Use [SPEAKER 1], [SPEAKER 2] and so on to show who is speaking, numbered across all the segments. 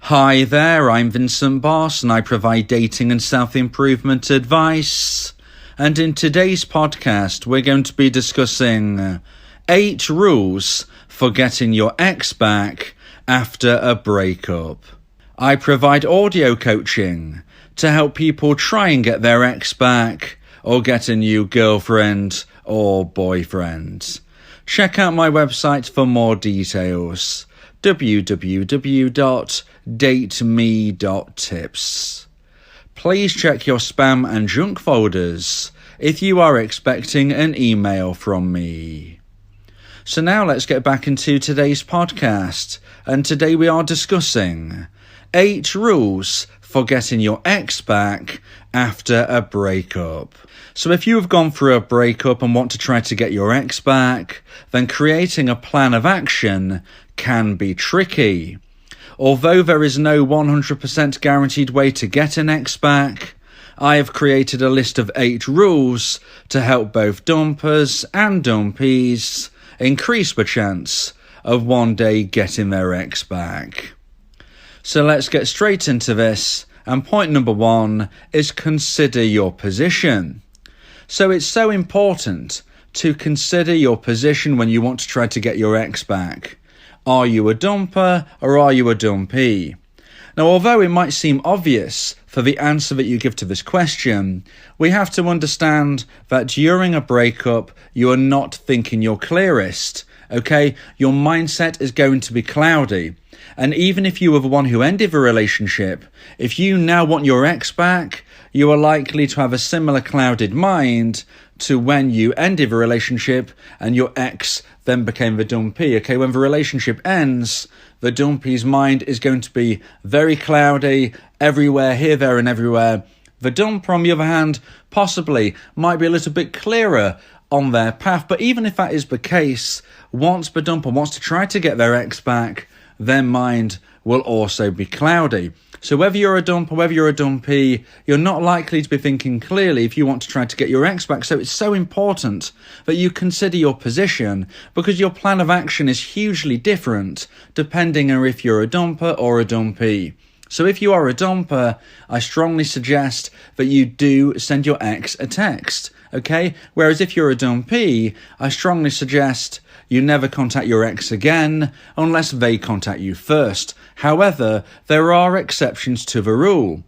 [SPEAKER 1] Hi there, I'm Vincent and I provide dating and self-improvement advice. And in today's podcast, we're going to be discussing 8 rules for getting your ex back after a breakup. I provide audio coaching to help people try and get their ex back or get a new girlfriend or boyfriend. Check out my website for more details. www.dateme.tips. Please check your spam and junk folders if you are expecting an email from me. So now let's get back into today's podcast, and today we are discussing 8 rules for getting your ex back after a breakup. So if you have gone through a breakup and want to try to get your ex back, then creating a plan of action can be tricky. Although there is no 100% guaranteed way to get an ex back, I have created a list of 8 rules to help both dumpers and dumpees increase the chance of one day getting their ex back. So let's get straight into this, and point number 1 is consider your position. So it's so important to consider your position when you want to try to get your ex back. Are you a dumper or are you a dumpee? Now, although it might seem obvious for the answer that you give to this question, we have to understand that during a breakup, you are not thinking your clearest, okay? Your mindset is going to be cloudy. And even if you were the one who ended the relationship, if you now want your ex back, you are likely to have a similar clouded mind to when you ended the relationship and your ex then became the dumpee. Okay, when the relationship ends, the dumpee's mind is going to be very cloudy, everywhere, here, there, and everywhere. The dumper, on the other hand, possibly might be a little bit clearer on their path. But even if that is the case, once the dumper wants to try to get their ex back, their mind will also be cloudy. So whether you're a dumper, whether you're a dumpee, you're not likely to be thinking clearly if you want to try to get your ex back. So it's so important that you consider your position, because your plan of action is hugely different depending on if you're a dumper or a dumpee. So if you are a dumper, I strongly suggest that you do send your ex a text, okay? Whereas if you're a dumpee, I strongly suggest you never contact your ex again unless they contact you first. However, there are exceptions to the rule.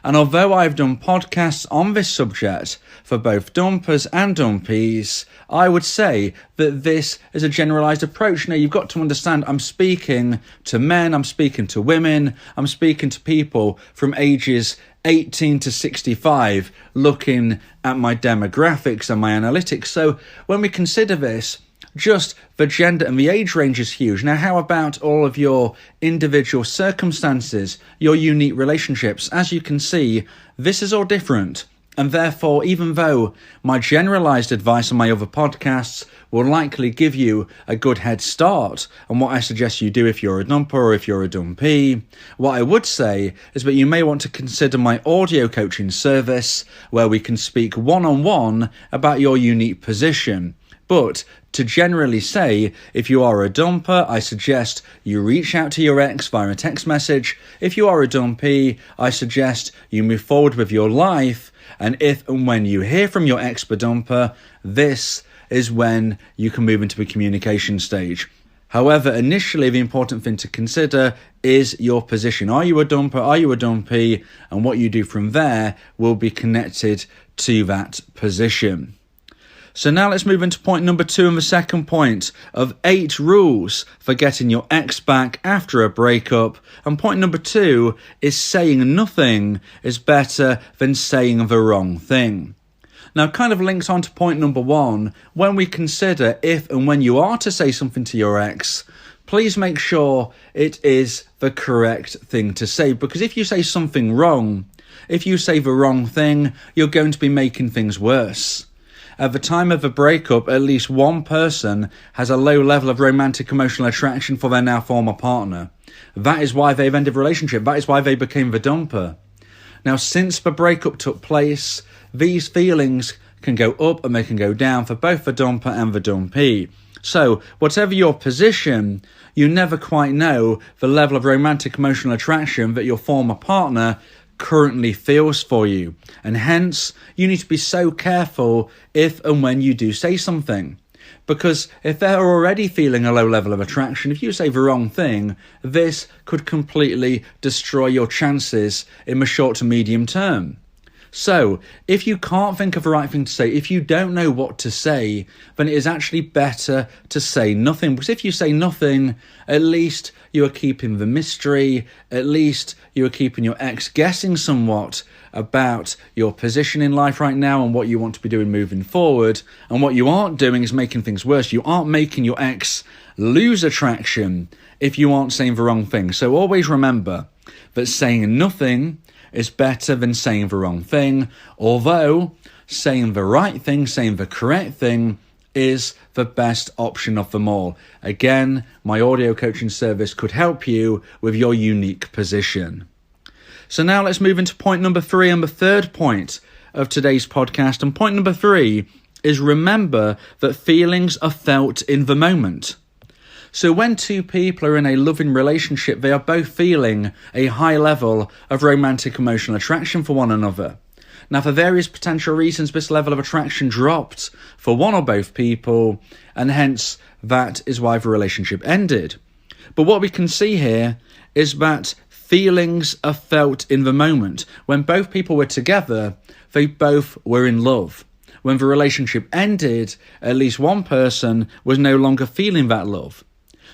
[SPEAKER 1] And although I've done podcasts on this subject for both dumpers and dumpees, I would say that this is a generalised approach. Now, you've got to understand, I'm speaking to men, I'm speaking to women, I'm speaking to people from ages 18 to 65, looking at my demographics and my analytics. So when we consider this, just the gender and the age range is huge. Now, how about all of your individual circumstances, your unique relationships? As you can see, this is all different. And therefore, even though my generalized advice on my other podcasts will likely give you a good head start on what I suggest you do if you're a dumper or if you're a dumpee, what I would say is that you may want to consider my audio coaching service, where we can speak one-on-one about your unique position. But to generally say, if you are a dumper, I suggest you reach out to your ex via a text message. If you are a dumpee, I suggest you move forward with your life. And if and when you hear from your ex-dumper, this is when you can move into the communication stage. However, initially, the important thing to consider is your position. Are you a dumper? Are you a dumpee? And what you do from there will be connected to that position. So now let's move into point number 2 and the second point of 8 rules for getting your ex back after a breakup. And point number 2 is saying nothing is better than saying the wrong thing. Now, kind of links on to point number 1, when we consider if and when you are to say something to your ex, please make sure it is the correct thing to say. Because if you say something wrong, if you say the wrong thing, you're going to be making things worse. At the time of a breakup, at least one person has a low level of romantic emotional attraction for their now former partner. That is why they've ended the relationship. That is why they became the dumper. Now, since the breakup took place, these feelings can go up and they can go down for both the dumper and the dumpee. So, whatever your position, you never quite know the level of romantic emotional attraction that your former partner currently feels for you. And hence, you need to be so careful if and when you do say something. Because if they're already feeling a low level of attraction, if you say the wrong thing, this could completely destroy your chances in the short to medium term. So, if you can't think of the right thing to say, if you don't know what to say, then it is actually better to say nothing. Because if you say nothing, at least you are keeping the mystery, at least you are keeping your ex guessing somewhat about your position in life right now and what you want to be doing moving forward. And what you aren't doing is making things worse. You aren't making your ex lose attraction if you aren't saying the wrong thing. So always remember that saying nothing is better than saying the wrong thing, although saying the right thing, saying the correct thing is the best option of them all. Again, my audio coaching service could help you with your unique position. So now let's move into point number 3 and the third point of today's podcast. And point number 3 is remember that feelings are felt in the moment. So when two people are in a loving relationship, they are both feeling a high level of romantic emotional attraction for one another. Now, for various potential reasons, this level of attraction dropped for one or both people, and hence that is why the relationship ended. But what we can see here is that feelings are felt in the moment. When both people were together, they both were in love. When the relationship ended, at least one person was no longer feeling that love.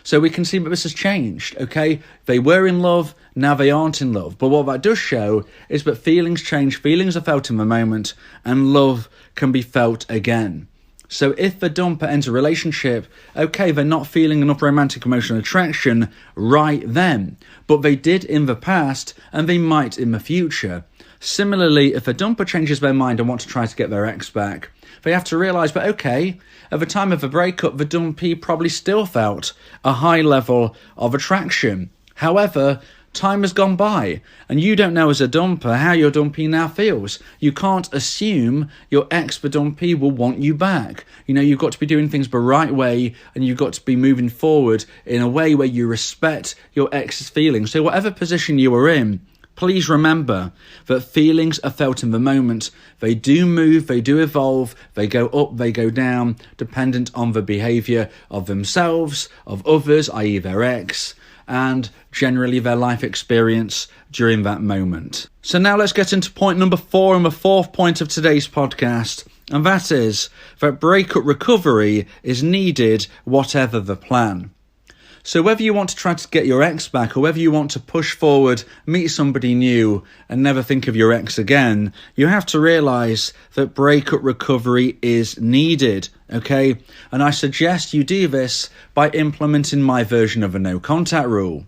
[SPEAKER 1] So we can see that this has changed, okay? They were in love, now they aren't in love. But what that does show is that feelings change, feelings are felt in the moment, and love can be felt again. So if the dumper ends a relationship, okay, they're not feeling enough romantic emotional attraction right then, but they did in the past, and they might in the future. Similarly, if a dumper changes their mind and wants to try to get their ex back, they have to realise that, okay, at the time of the breakup, the dumpee probably still felt a high level of attraction. However, time has gone by, and you don't know as a dumper how your dumpee now feels. You can't assume your ex, the dumpee, will want you back. You know, you've got to be doing things the right way, and you've got to be moving forward in a way where you respect your ex's feelings. So whatever position you are in, please remember that feelings are felt in the moment. They do move, they do evolve, they go up, they go down, dependent on the behaviour of themselves, of others, i.e. their ex, and generally their life experience during that moment. So now let's get into point number 4 and the fourth point of today's podcast, and that is that breakup recovery is needed whatever the plan. So whether you want to try to get your ex back or whether you want to push forward, meet somebody new and never think of your ex again, you have to realise that breakup recovery is needed, okay? And I suggest you do this by implementing my version of a no contact rule.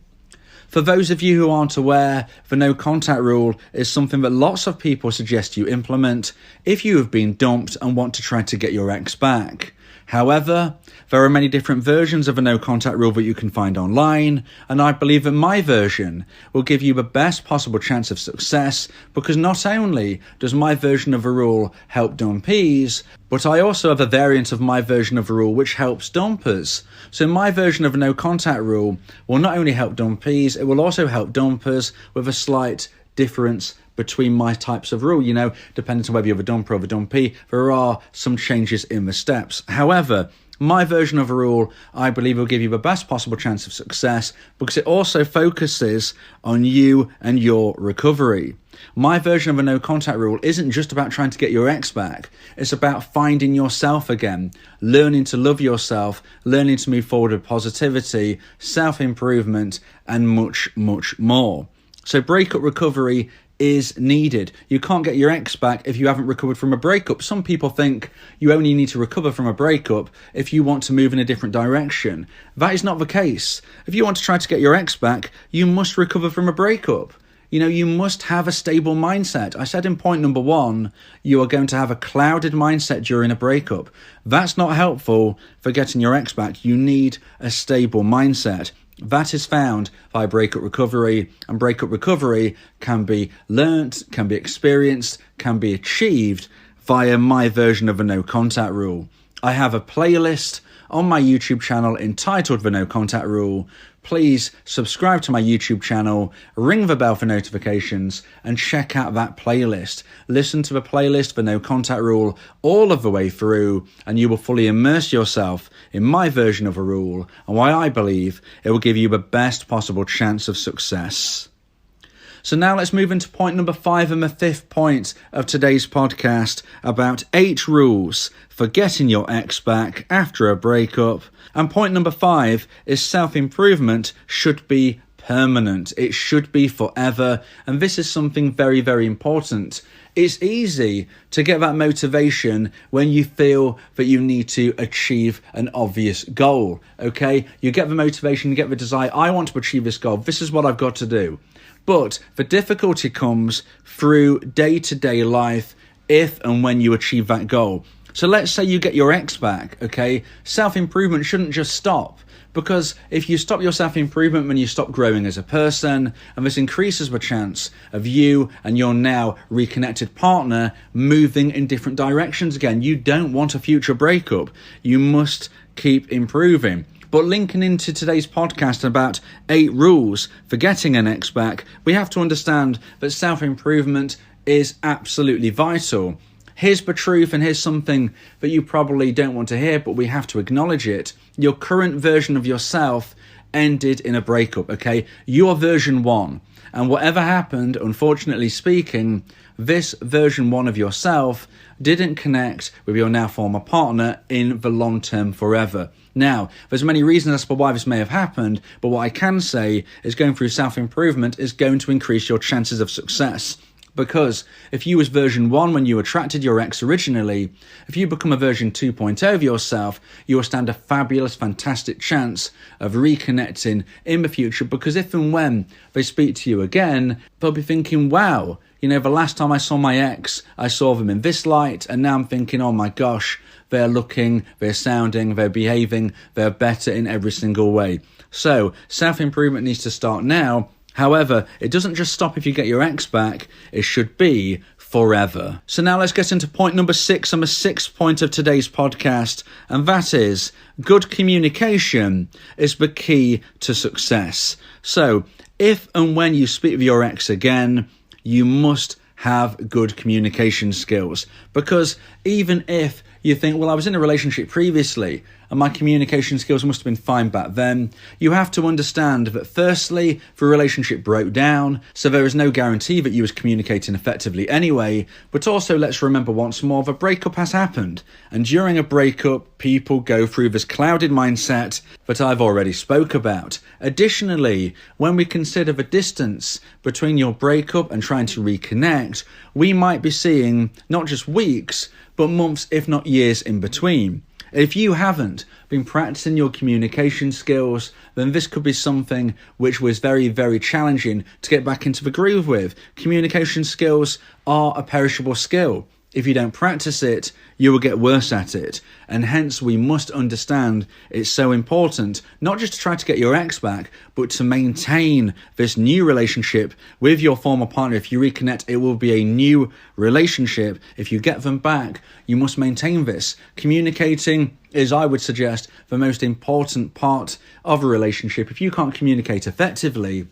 [SPEAKER 1] For those of you who aren't aware, the no contact rule is something that lots of people suggest you implement if you have been dumped and want to try to get your ex back. However, there are many different versions of a no contact rule that you can find online, and I believe that my version will give you the best possible chance of success, because not only does my version of a rule help dumpees, but I also have a variant of my version of a rule which helps dumpers. So my version of a no contact rule will not only help dumpees, it will also help dumpers with a slight difference between my types of rule. You know, depending on whether you're a dumper or a dumpee, there are some changes in the steps. However, my version of a rule, I believe, will give you the best possible chance of success because it also focuses on you and your recovery. My version of a no contact rule isn't just about trying to get your ex back. It's about finding yourself again, learning to love yourself, learning to move forward with positivity, self-improvement, and much, much more. So breakup recovery is needed. You can't get your ex back if you haven't recovered from a breakup. Some people think you only need to recover from a breakup if you want to move in a different direction. That is not the case. If you want to try to get your ex back, you must recover from a breakup. You know, you must have a stable mindset. I said in point number 1, you are going to have a clouded mindset during a breakup. That's not helpful for getting your ex back. You need a stable mindset. That is found by breakup recovery, and breakup recovery can be learnt, can be experienced, can be achieved via my version of a no contact rule. I have a playlist on my YouTube channel entitled The No Contact Rule. Please subscribe to my YouTube channel, ring the bell for notifications, and check out that playlist. Listen to the playlist for No Contact Rule all of the way through, and you will fully immerse yourself in my version of a rule and why I believe it will give you the best possible chance of success. So now let's move into point number 5 and the 5th point of today's podcast about 8 rules for getting your ex back after a breakup. And point number 5 is self-improvement should be permanent. It should be forever. And this is something very, very important. It's easy to get that motivation when you feel that you need to achieve an obvious goal, okay? You get the motivation, you get the desire, I want to achieve this goal, this is what I've got to do. But the difficulty comes through day-to-day life if and when you achieve that goal. So let's say you get your ex back, okay? Self-improvement shouldn't just stop, because if you stop your self-improvement, then you stop growing as a person, and this increases the chance of you and your now reconnected partner moving in different directions again. You don't want a future breakup. You must keep improving. But linking into today's podcast about 8 rules for getting an ex back, we have to understand that self-improvement is absolutely vital. Here's the truth, and here's something that you probably don't want to hear, but we have to acknowledge it. Your current version of yourself ended in a breakup, okay? You're version 1. And whatever happened, unfortunately speaking, this version 1 of yourself didn't connect with your now former partner in the long term forever. Now, there's many reasons as to why this may have happened, but what I can say is going through self-improvement is going to increase your chances of success. Because if you was version 1 when you attracted your ex originally, if you become a version 2.0 of yourself, you will stand a fabulous, fantastic chance of reconnecting in the future. Because if and when they speak to you again, they'll be thinking, wow, you know, the last time I saw my ex, I saw them in this light, and now I'm thinking, oh my gosh, they're looking, they're sounding, they're behaving, they're better in every single way. So self-improvement needs to start now. However, it doesn't just stop if you get your ex back, it should be forever. So now let's get into point number 6 and the 6th point of today's podcast, and that is good communication is the key to success. So if and when you speak with your ex again, you must have good communication skills, because even if you think, well, I was in a relationship previously and my communication skills must have been fine back then, you have to understand that firstly, the relationship broke down, so there is no guarantee that you was communicating effectively anyway, but also let's remember once more, the breakup has happened, and during a breakup, people go through this clouded mindset that I've already spoke about. Additionally, when we consider the distance between your breakup and trying to reconnect, we might be seeing not just weeks, but months, if not years in between. If you haven't been practicing your communication skills, then this could be something which was very, very challenging to get back into the groove with. Communication skills are a perishable skill. If you don't practice it, you will get worse at it. And hence we must understand it's so important, not just to try to get your ex back, but to maintain this new relationship with your former partner. If you reconnect, it will be a new relationship. If you get them back, you must maintain this. Communicating is, I would suggest, the most important part of a relationship. If you can't communicate effectively,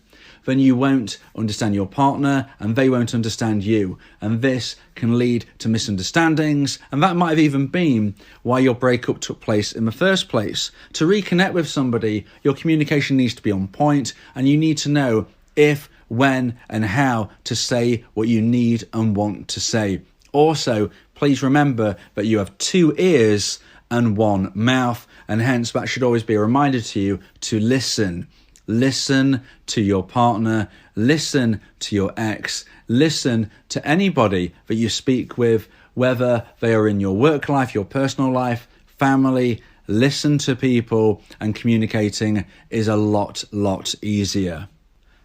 [SPEAKER 1] then you won't understand your partner and they won't understand you. And this can lead to misunderstandings, and that might have even been why your breakup took place in the first place. To reconnect with somebody, your communication needs to be on point, and you need to know if, when, and how to say what you need and want to say. Also, please remember that you have 2 ears and 1 mouth, and hence that should always be a reminder to you to listen. Listen to your partner, listen to your ex, listen to anybody that you speak with, whether they are in your work life, your personal life, family. Listen to people, and communicating is a lot easier.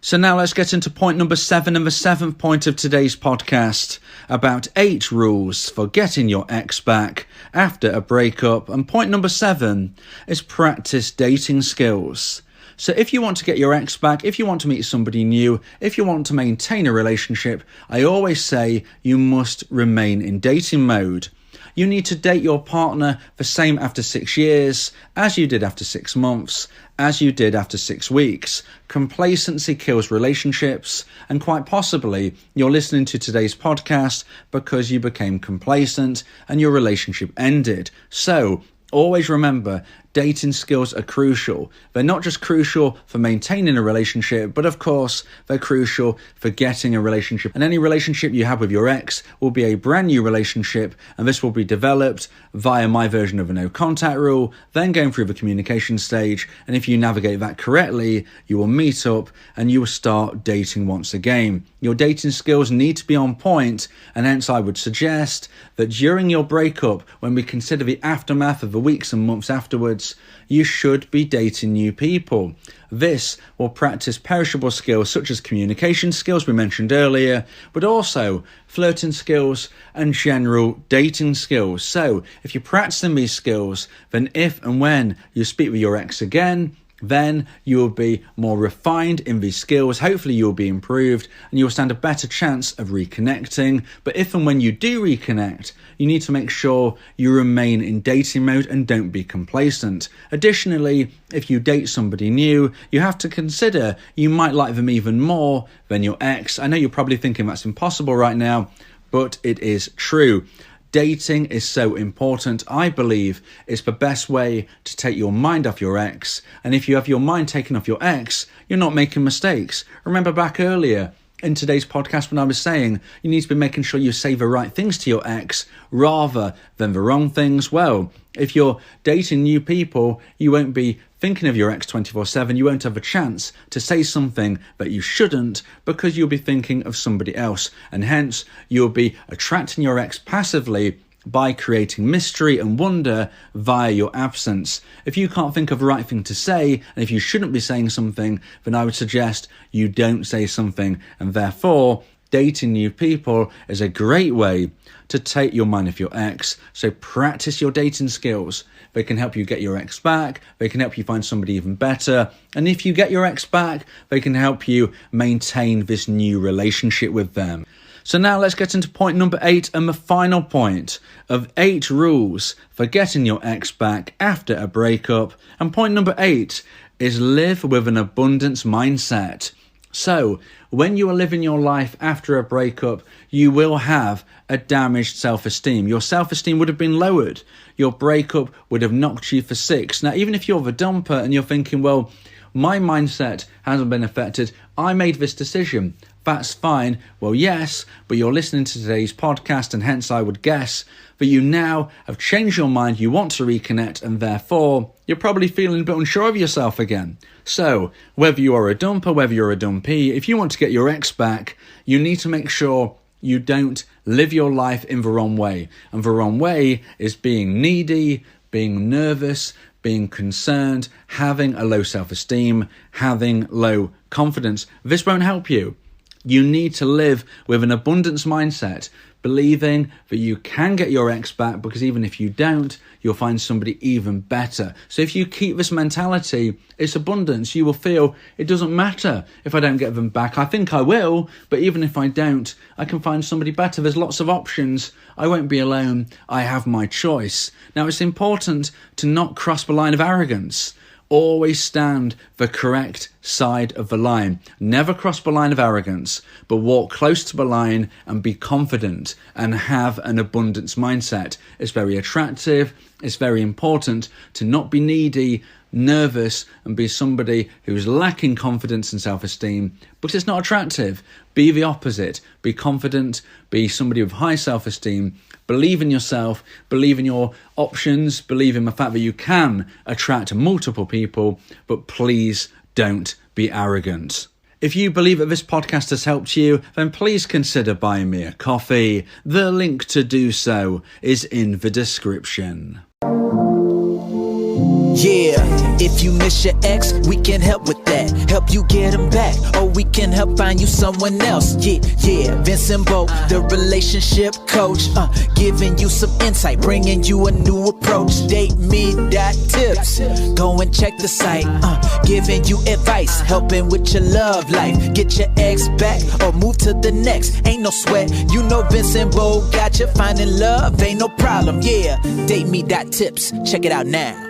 [SPEAKER 1] So now let's get into point number 7 and the 7th point of today's podcast about 8 rules for getting your ex back after a breakup. And point number 7 is practice dating skills. So if you want to get your ex back, if you want to meet somebody new, if you want to maintain a relationship, I always say you must remain in dating mode. You need to date your partner the same after 6 years, as you did after 6 months, as you did after 6 weeks. Complacency kills relationships, and quite possibly you're listening to today's podcast because you became complacent and your relationship ended. So, always remember, dating skills are crucial. They're not just crucial for maintaining a relationship, but of course, they're crucial for getting a relationship. And any relationship you have with your ex will be a brand new relationship, and this will be developed via my version of a no contact rule, then going through the communication stage. And if you navigate that correctly, you will meet up and you will start dating once again. Your dating skills need to be on point, and hence I would suggest that during your breakup, when we consider the aftermath of the weeks and months afterwards, you should be dating new people. This will practice perishable skills such as communication skills we mentioned earlier, but also flirting skills and general dating skills. So if you're practicing these skills, then if and when you speak with your ex again, then you will be more refined in these skills. Hopefully you will be improved and you will stand a better chance of reconnecting. But if and when you do reconnect, you need to make sure you remain in dating mode and don't be complacent. Additionally, if you date somebody new, you have to consider you might like them even more than your ex. I know you're probably thinking that's impossible right now, but it is true. Dating is so important. I believe it's the best way to take your mind off your ex. And if you have your mind taken off your ex, you're not making mistakes. Remember back earlier in today's podcast when I was saying you need to be making sure you say the right things to your ex rather than the wrong things. Well, if you're dating new people, you won't be thinking of your ex 24/7. You won't have a chance to say something that you shouldn't because you'll be thinking of somebody else. And hence, you'll be attracting your ex passively by creating mystery and wonder via your absence. If you can't think of the right thing to say, and if you shouldn't be saying something, then I would suggest you don't say something. And therefore, dating new people is a great way to take your mind off your ex. So practice your dating skills. They can help you get your ex back. They can help you find somebody even better. And if you get your ex back, they can help you maintain this new relationship with them. So now let's get into point number 8 and the final point of 8 rules for getting your ex back after a breakup. And point number 8 is live with an abundance mindset. So when you are living your life after a breakup, you will have a damaged self-esteem. Your self-esteem would have been lowered. Your breakup would have knocked you for 6. Now, even if you're the dumper and you're thinking, well, my mindset hasn't been affected, I made this decision, that's fine. Well, yes, but you're listening to today's podcast, and hence I would guess that you now have changed your mind, you want to reconnect, and therefore you're probably feeling a bit unsure of yourself again. So, whether you are a dumper, whether you're a dumpee, if you want to get your ex back, you need to make sure you don't live your life in the wrong way. And the wrong way is being needy, being nervous, being concerned, having a low self-esteem, having low confidence. This won't help you. You need to live with an abundance mindset, believing that you can get your ex back, because even if you don't, you'll find somebody even better. So if you keep this mentality, it's abundance. You will feel it doesn't matter if I don't get them back. I think I will, but even if I don't, I can find somebody better. There's lots of options. I won't be alone. I have my choice. Now, it's important to not cross the line of arrogance. Always stand the correct side of the line. Never cross the line of arrogance, but walk close to the line and be confident and have an abundance mindset. It's very attractive. It's very important to not be needy, nervous, and be somebody who's lacking confidence and self-esteem, because it's not attractive. Be the opposite. Be confident. Be somebody with high self-esteem. Believe in yourself, believe in your options, believe in the fact that you can attract multiple people, but please don't be arrogant. If you believe that this podcast has helped you, then please consider buying me a coffee. The link to do so is in the description.
[SPEAKER 2] Yeah, if you miss your ex, we can help with that. Help you get him back, or we can help find you someone else. Yeah, Vincent, the relationship coach, giving you some insight, bringing you a new approach. Date me tips, go and check the site, giving you advice, helping with your love life. Get your ex back or move to the next. Ain't no sweat, you know Vincent got you. Finding love ain't no problem. Yeah, date me tips, check it out now.